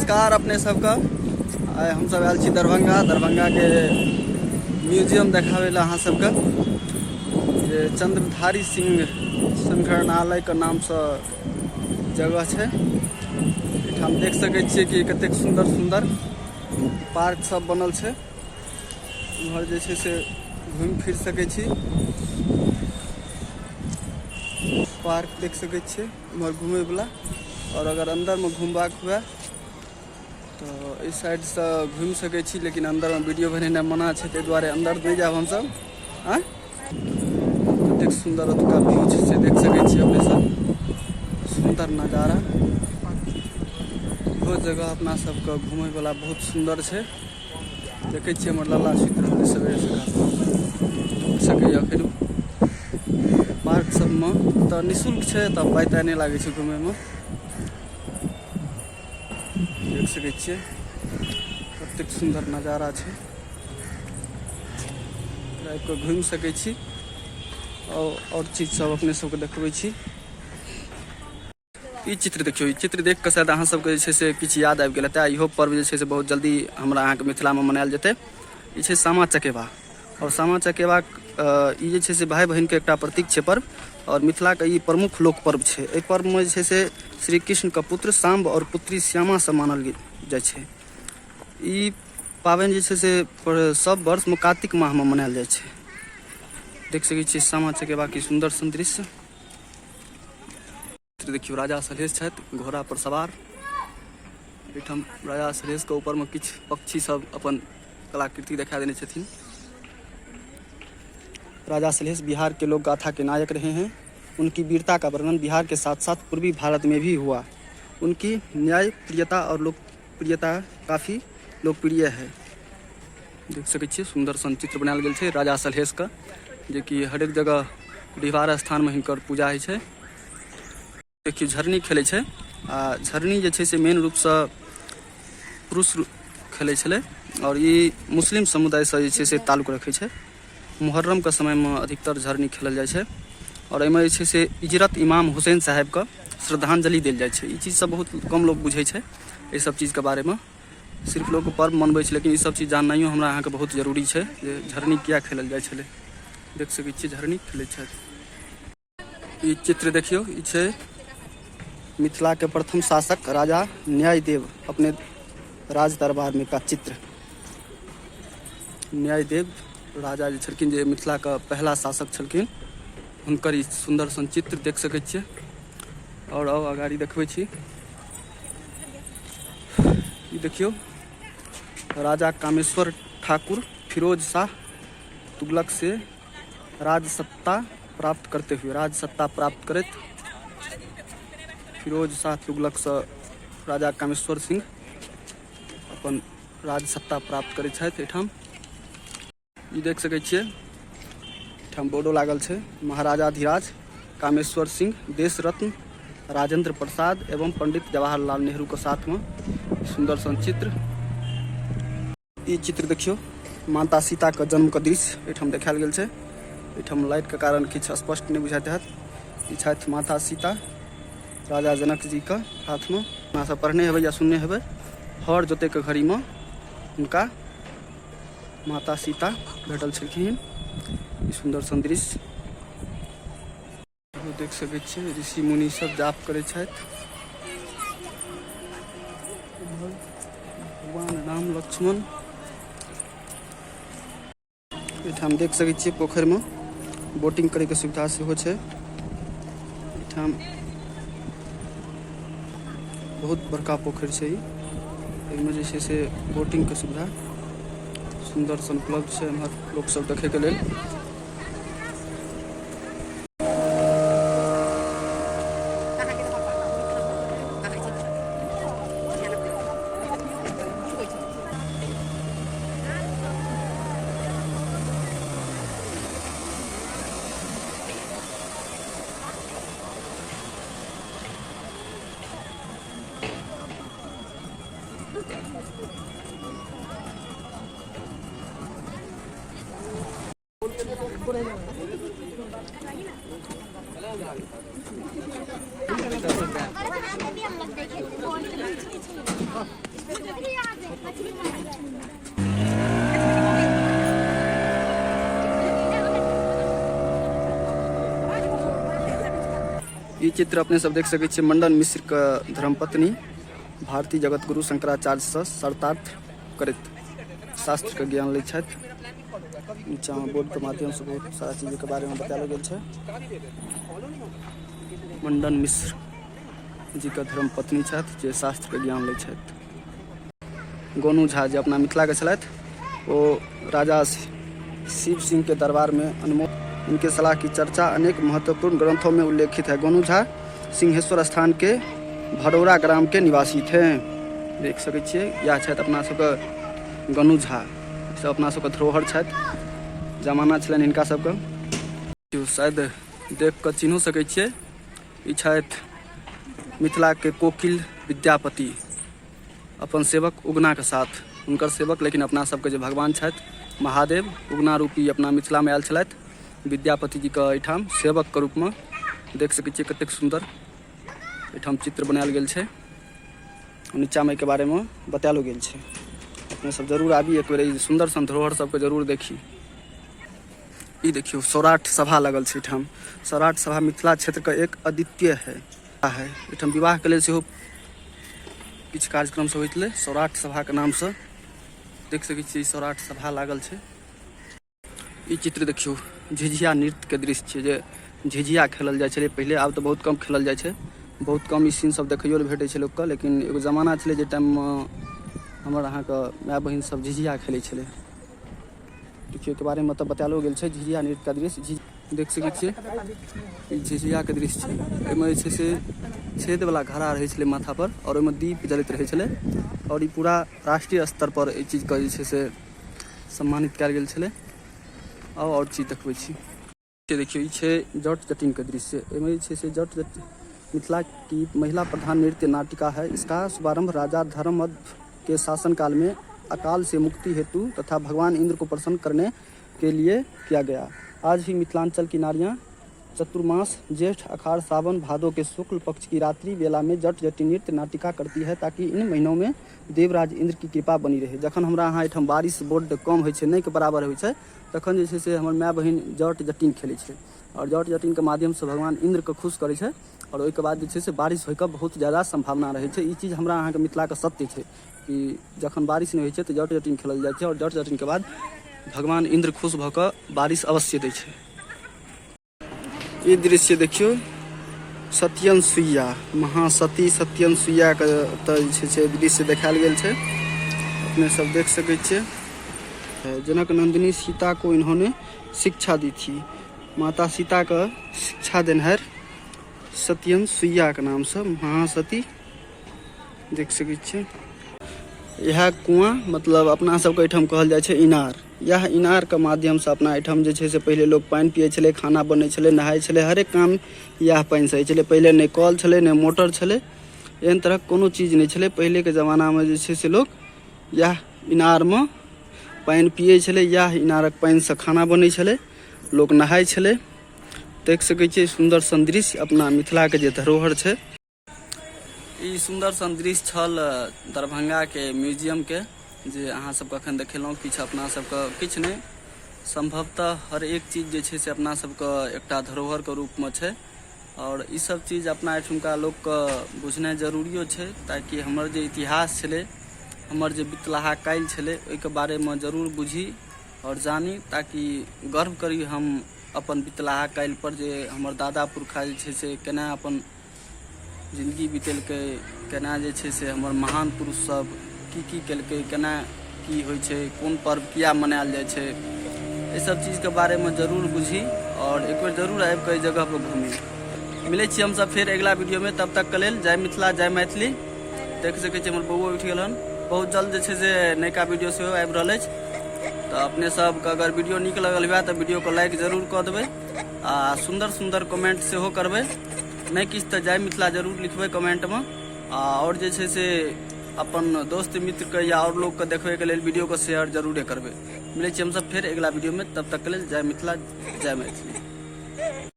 नमस्कार अपने सबका। आइ हम सब आयल छी दरभंगा के म्यूजियम देखावे ला अहाँ सबके। जे चंद्रधारी सिंह संग्रहालय के नाम से जगह है। हम देख सके छिए कि कतेक सुंदर सुंदर पार्क सब बनल है। उम्हर जे छै से घूम फिर सके छी। पार्क देख सके छिए उम्हर घूमे वाला। और अगर अंदर में घूमबाक हुए तो इस साइड से घूम सके छी, लेकिन अंदर में वीडियो बनेना मना है, ताहि दुआरे अंदर नहीं जाब हम सब। कतेक सुंदर ओतुका व्यू छै से देख सके छी अपने सब। सुंदर नजारा। बहुत जगह अपना सबके घूमे वाला बहुत सुंदर है। देखे छिए हमर लल्ला सुति रहल सवेरे सके अखन। पार्क सब में तो निःशुल्क है, तो पाई ताई नहीं लागे घूमे में। देख सके छिए कतेक सुंदर नजारा है। रात को घूम सके छी और चीज सब अपने सबके देखबै छी। ई चित्र देखियो, ई चित्र देख के शायद अहाँ सबके जे छै से किछु याद आबि गेल हेतै। इहो पर्व जे छै से बहुत जल्दी हमरा अहाँ के मिथिला में मनायल जेतै। ई छै सामा चकेबा। और सामा चकेबा ई जे छै से भाई बहन के एकटा प्रतीक छै पर्व। और मिथिला के ई प्रमुख लोक पर्व छै। एहि पर्व में जे छै से श्री कृष्ण के पुत्र सांब और पुत्री श्यामा से मानल जाइ छै। ई पाबनि जे छै से सब वर्ष में कार्तिक माह में मनायल जाइ छै। देख सके छिए सामा चकेबा की सुंदर दृश्य। देखियो राजा सलहेश छथि घोड़ा पर सवार। एठाम राजा सलहेश के ऊपर में किछ पक्षी सब अपन कलाकृति दिखा देने छथिन। राजा सलहेश बिहार के लोक गाथा के नायक रहे हैं। उनकी वीरता का वर्णन बिहार के साथ साथ पूर्वी भारत में भी हुआ। उनकी न्याय प्रियता और लोकप्रियता काफ़ी लोकप्रिय है। देख सके छिए सुंदर सन चित्र बनायल गेल छै राजा सलहेश का, जे कि हरेक जगह डिहबार स्थान में हिनकर पूजा होइ छै। देखिए झरनी खेले छै। आ झरनी जे छै से मेन रूप से पुरुष खेले छले। और ये मुस्लिम समुदाय से जे छै से ताल्लुक रखे छै। मुहर्रम के समय में अधिकतर झरनी खेलल जाइ छै। और एहिमे जे छै से इजरत इमाम हुसैन साहब के श्रद्धांजलि देल जाइ छै। ई चीज सब बहुत कम लोग बुझे छै। ये सब चीज के बारे में सिर्फ लोग पर्व मनबै छै, लेकिन ये सब चीज जाननाइयो हमरा अहाँ के बहुत जरूरी छै। जे झरनी किया खेलल जाइ छलै। देख सके छिए झरनी खेले छै। ई चित्र देखियो, ई छै मिथिला के प्रथम शासक राजा न्यायदेव अपने राज दरबार में का चित्र। न्यायदेव राजा जे छलखिन, जे मिथिला का पहला शासक छलखिन, हुनकर ई सुंदर सन चित्र देख सके छिए। और आगाड़ी देखबै छी। ई देखियो राजा कामेश्वर ठाकुर फिरोज शाह तुगलक से राजसत्ता प्राप्त करत फिरोज शाह तुगलक से राजा कामेश्वर सिंह अपन राजसत्ता प्राप्त करे छथि। एठाम ई देख सके छिए एठाम बोर्डो लागल छै महाराजाधिराज कामेश्वर सिंह देश रत्न राजेंद्र प्रसाद एवं पंडित जवाहरलाल नेहरू के साथ में सुंदर सन चित्र। ई चित्र देखियो माता सीता के जन्म के दृश्य एठाम देखायल गेल छै। एठाम लाइट के कारण किछु स्पष्ट नहीं बुझाइत हैत। ई छथि माता सीता राजा जनक जी के हाथ में। अहाँ सब पढ़ने हेबै या सुनने हेबै। हर जोते के घड़ी में उनका माता सीता भेटल छलखिन। ई सुंदर सन दृश्य देख सके छिए। ऋषि मुनि सब जाप करे छथि। भगवान राम लक्ष्मण। एठाम देख सके छिए पोखर में बोटिंग करे के सुविधा सेहो छै। एठाम बहुत बड़का पोखर छै। एहिमे जे छै से बोटिंग के सुविधा सुंदर सन उपलब्ध छै। एम्हर लोक सब देखे के लेल। ये चित्र अपने सब देख सके मंडन मिश्र का धर्मपत्नी भारतीय जगत गुरु शंकराचार्य से शर्तार्थ करत शास्त्र का ज्ञान ले नीचा में बोर्ड के माध्यम से बहुत सारा चीज के बारे में बताया गया। मंडन मिश्र जी का धर्मपत्नी जे शास्त्र के ज्ञान ले। गोनू झा जो अपना मिथिला के छलथि, वो राजा शिव सिंह के दरबार में अनमोल इनके सलाह की चर्चा अनेक महत्वपूर्ण ग्रंथों में उल्लेखित है। गोनू झा सिंहेश्वर स्थान के भड़ौरा ग्राम के निवासी थे। देख सके छे यह छथि अपना सबके गोनू झा, सब अपना सबके धरोहर छथि, जमाना छलनि हिनका सबके। शायद देख कऽ चिन्हो सकै छियै, ई छथि मिथिला के कोकिल विद्यापति, अपन सेवक उगना के साथ हुनकर सेवक, लेकिन अपना सबके जे भगवान छथि महादेव उगना रूपी अपना मिथिला में आयल छलथि। विद्यापति जी का एठाम सेवक के रूप में देख सकै छियै कतेक सुंदर एठाम चित्र बनायल गेल छै। नीचा में के बारे में बतायल गेल छै। अपने सब जरूर आबी, एक बेर सुंदर सन धरोहर सबके जरूर देखी। ई देखियो सौराठ सभा लगल छै एठाम। सौराठ सभा मिथिला क्षेत्र का एक अद्वितीय है। एठाम विवाह के लेल सेहो किछु कार्यक्रम सब होइत सौराठ सभा के नाम से देख सकै छियै सौराठ सभा लागल छै। ई चित्र देखियो झिझिया नृत्य के दृश्य छै, जे झिझिया खेलल जाय छलै पहले, आब तो बहुत कम खेलल जाय छै, बहुत कम ई सीन सब देखैयो ले भेटै छै लोक के। लेकिन एगो जमाना छलै जे टाइम में हमर अहाँ के माय बहिन सब झिझिया खेलै छलै। देखियो के बारे में तो बतालो गेल छै। झिझिया नृत्य का दृश्य देख सकै छियै, ई झिझिया के दृश्य छै। एहिमे जे छै से छेद वाला घड़ा रहै छलै माथा पर, और ओहिमे दीप जलैत रहै छलै, और ई पूरा राष्ट्रीय स्तर पर ई चीज के जे छै से सम्मानित कयल गेल छलै। और चीज देखबै छी, देखियो ई छै जट जटिन के दृश्य। एहिमे जे छै से जट जटिन मिथिला की महिला प्रधान नृत्य नाटिका है। इसका शुभारंभ राजा धर्ममद के शासनकाल में अकाल से मुक्ति हेतु तथा भगवान इंद्र को प्रसन्न करने के लिए किया गया। आज ही मिथिलांचल की नारियां चतुर्मास जेठ अखाड़ सावन भादो के शुक्ल पक्ष की रात्रि बेला में जट जटिन नृत्य नाटिका करती है, ताकि इन महीनों में देवराज इंद्र की कृपा बनी रहे। जखन हमरा अहाँ एठाम बारिश बोर्ड कम होइ छै, नहीं के बराबर होइ छै, तखन जे छै से हमर माय बहिन जट जटिन खेलै छै, और जट जटिन के माध्यम से भगवान इंद्र के खुश करै छै, और ओहिके बाद जे छै से बारिश होइके बहुत ज़्यादा संभावना रहै छै। ई चीज हमरा अहाँ के मिथिला के सत्य छै कि जखन बारिश नहीं होइ छै तो जट जटिन खेलल जाइ छै, और जट जटिन के बाद भगवान इंद्र खुश भऽ कऽ बारिश अवश्य दै छै। ये दृश्य देखियो सत्यन सुइया, महासती सत्यन सुइया के दृश्य देखायल गेल छै। अपने सब देख सकै छियै। जनक नंदिनी सीता को इन्होंने शिक्षा दी थी। माता सीता का शिक्षा देनहार सत्यन सुइया के नाम से महासती देख सकै छियै। यह कुआं मतलब अपना सबके एहिठाम कहल जाइ छै इनार। यह इनार के माध्यम से अपना एहिठाम जे छै से पहले लोग पानि पियै छलै, खाना बनै छलै, नहाय छलै, हरेक काम यह पानि से होइ छलै। पहले नहीं कल छलै, नहीं मोटर छलै, एहन तरह कोनो चीज नहीं छलै। पहले के जमाना में जे छै से लोग यह इनार में पानि पियै छलै, यह इनारक पानि से खाना बनै छलै, लोग नहाय छलै। देख सकै छियै सुंदर सन दृश्य अपना मिथिला के जे धरोहर छै। ई सुंदर सन दृश्य छल दरभंगा के म्यूजियम के, जे अहाँ सबके अखन देखेलहुँ। किछु अपना सबके किछु नहीं, संभवतः हर एक चीज जे छै से अपना सबके एकटा धरोहर के रूप में छै, और ई सब चीज अपना एठुमका लोक के बुझनाइ जरूरियो छै, ताकि हमर जे इतिहास छलै, हमर जे बितलाहा काल्हि छलै, ओहिके बारे में जरूर बुझी और जानी, ताकि गर्व करी हम अपन बितलाहा काल्हि पर, जे हमर दादा पुरखा जे छै से केना अपन जिंदगी बितेलकै, केना जे छै से हमर महान पुरुष सब की केलकै, केना की होइ छै, कोन पर्व किया मनायल जाइ छै, एहि सब चीज के बारे में जरूर बुझी, और एक बेर जरूर आबि कऽ जगह पर घूमी। मिलै छी हमसब फेर अगला वीडियो में, तब तक के लेल जय मिथिला जय मैथिली। देख सकै छी हमर बौआ उठि गेल हन। बहुत जल्द जे छै से नयका वीडियो सेहो आबि रहल अछि, तो अपने सबके अगर वीडियो नीक लगल हुए तो वीडियो को लाइक जरूर कऽ देबै, आ सुंदर सुंदर कमेंट सेहो करबै। नहीं किछु तो जय मिथिला जरूर लिखबै कमेंट में, और जे छै से अपन दोस्त मित्र के या और लोग के देखबे के लेल वीडियो को शेयर जरूर करबै। मिलै छी हमसब फेर अगला वीडियो में, तब तक के लेल जय मिथिला जय मैथिली।